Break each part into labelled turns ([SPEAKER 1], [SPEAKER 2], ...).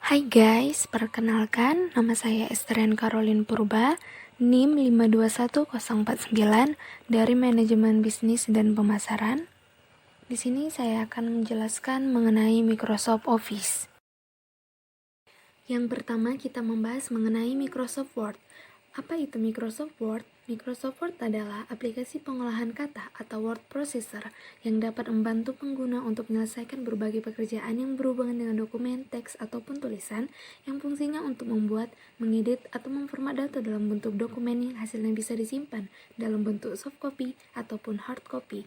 [SPEAKER 1] Hai guys, perkenalkan nama saya Esterian Caroline Purba, NIM 521049 dari Manajemen Bisnis dan Pemasaran. Di sini saya akan menjelaskan mengenai Microsoft Office. Yang pertama kita membahas mengenai Microsoft Word. Apa itu Microsoft Word? Microsoft Word adalah aplikasi pengolahan kata atau word processor yang dapat membantu pengguna untuk menyelesaikan berbagai pekerjaan yang berhubungan dengan dokumen, teks, ataupun tulisan yang fungsinya untuk membuat, mengedit, atau memformat data dalam bentuk dokumen yang hasilnya bisa disimpan dalam bentuk soft copy ataupun hard copy.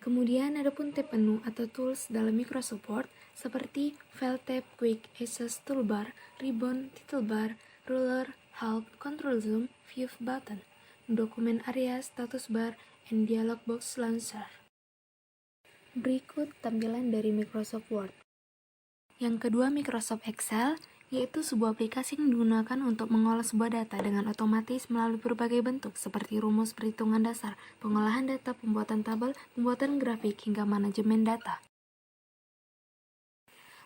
[SPEAKER 1] Kemudian ada pun tab menu atau tools dalam Microsoft Word seperti File tab, Quick Access Toolbar, Ribbon, Title Bar, Ruler, Help, Control Zoom, View Button, Dokumen Area, Status Bar, and Dialog Box Launcher. Berikut tampilan dari Microsoft Word. Yang kedua, Microsoft Excel, yaitu sebuah aplikasi yang digunakan untuk mengolah sebuah data dengan otomatis melalui berbagai bentuk seperti rumus perhitungan dasar, pengolahan data, pembuatan tabel, pembuatan grafik, hingga manajemen data.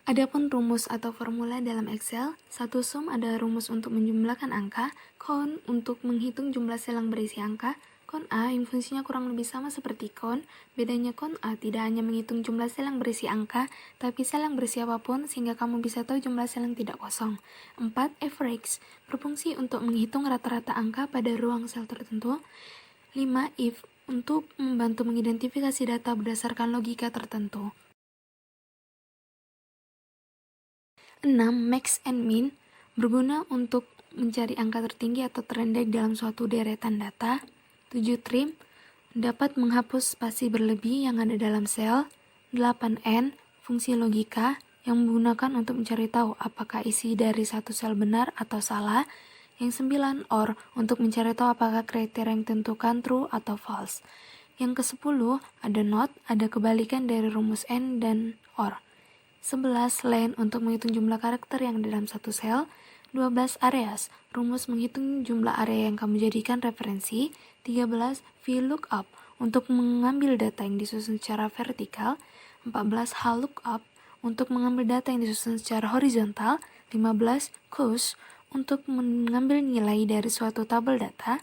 [SPEAKER 1] Adapun rumus atau formula dalam Excel, satu sum adalah rumus untuk menjumlahkan angka, count untuk menghitung jumlah sel yang berisi angka, count A yang fungsinya kurang lebih sama seperti count, bedanya count A tidak hanya menghitung jumlah sel yang berisi angka, tapi sel yang berisi apapun sehingga kamu bisa tahu jumlah sel yang tidak kosong. 4. Average berfungsi untuk menghitung rata-rata angka pada ruang sel tertentu. 5. If untuk membantu mengidentifikasi data berdasarkan logika tertentu. 6. Max and Min berguna untuk mencari angka tertinggi atau terendah dalam suatu deretan data. 7. Trim dapat menghapus spasi berlebih yang ada dalam sel. 8. N fungsi logika yang digunakan untuk mencari tahu apakah isi dari satu sel benar atau salah. Yang 9. OR untuk mencari tahu apakah kriteria yang ditentukan true atau false. Yang ke-10 ada NOT, ada kebalikan dari rumus N dan OR. 11. Len untuk menghitung jumlah karakter yang ada dalam satu sel. 12. Areas, rumus menghitung jumlah area yang kamu jadikan referensi. 13. VLOOKUP untuk mengambil data yang disusun secara vertikal. 14. HLOOKUP untuk mengambil data yang disusun secara horizontal. 15. COUS untuk mengambil nilai dari suatu tabel data.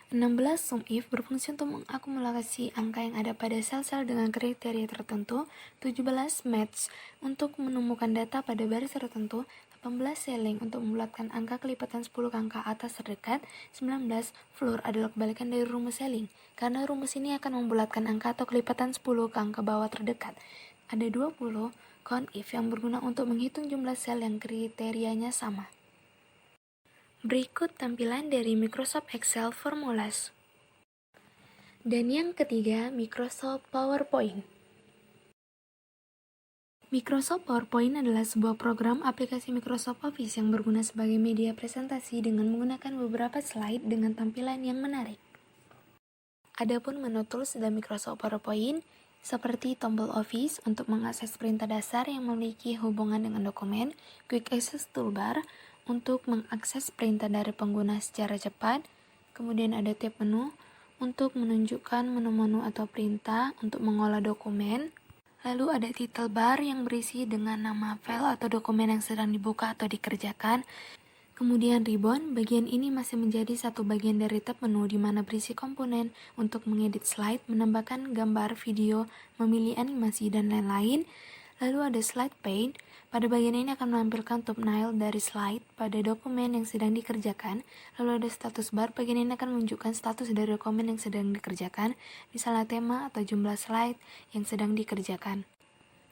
[SPEAKER 1] 16. SUMIF berfungsi untuk mengakumulasi angka yang ada pada sel-sel dengan kriteria tertentu. 17. Match untuk menemukan data pada baris tertentu. 18. Selling untuk membulatkan angka kelipatan 10 ke angka atas terdekat. 19. Floor adalah kebalikan dari rumus selling, karena rumus ini akan membulatkan angka atau kelipatan 10 ke angka bawah terdekat. Ada 20. COUNTIF yang berguna untuk menghitung jumlah sel yang kriterianya sama. Berikut tampilan dari Microsoft Excel Formulas. Dan yang ketiga, Microsoft PowerPoint. Microsoft PowerPoint adalah sebuah program aplikasi Microsoft Office yang berguna sebagai media presentasi dengan menggunakan beberapa slide dengan tampilan yang menarik. Adapun menu tools dalam Microsoft PowerPoint seperti tombol Office untuk mengakses perintah dasar yang memiliki hubungan dengan dokumen, Quick Access Toolbar untuk mengakses perintah dari pengguna secara cepat, kemudian ada tab menu untuk menunjukkan menu-menu atau perintah untuk mengolah dokumen, lalu ada title bar yang berisi dengan nama file atau dokumen yang sedang dibuka atau dikerjakan, kemudian ribbon, bagian ini masih menjadi satu bagian dari tab menu di mana berisi komponen untuk mengedit slide, menambahkan gambar, video, memilih animasi, dan lain-lain. Lalu ada slide pane, pada bagian ini akan menampilkan thumbnail dari slide pada dokumen yang sedang dikerjakan. Lalu ada status bar, bagian ini akan menunjukkan status dari dokumen yang sedang dikerjakan, misalnya tema atau jumlah slide yang sedang dikerjakan.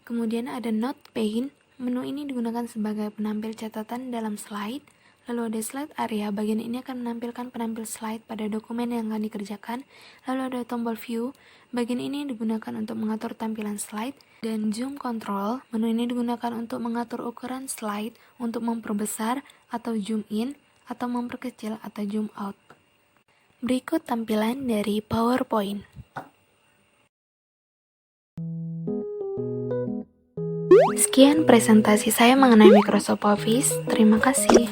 [SPEAKER 1] Kemudian ada note pane, menu ini digunakan sebagai penampil catatan dalam slide. Lalu ada slide area, bagian ini akan menampilkan penampil slide pada dokumen yang akan dikerjakan. Lalu ada tombol view, bagian ini digunakan untuk mengatur tampilan slide. Dan zoom control, menu ini digunakan untuk mengatur ukuran slide untuk memperbesar atau zoom in, atau memperkecil atau zoom out. Berikut tampilan dari PowerPoint. Sekian presentasi saya mengenai Microsoft Office. Terima kasih.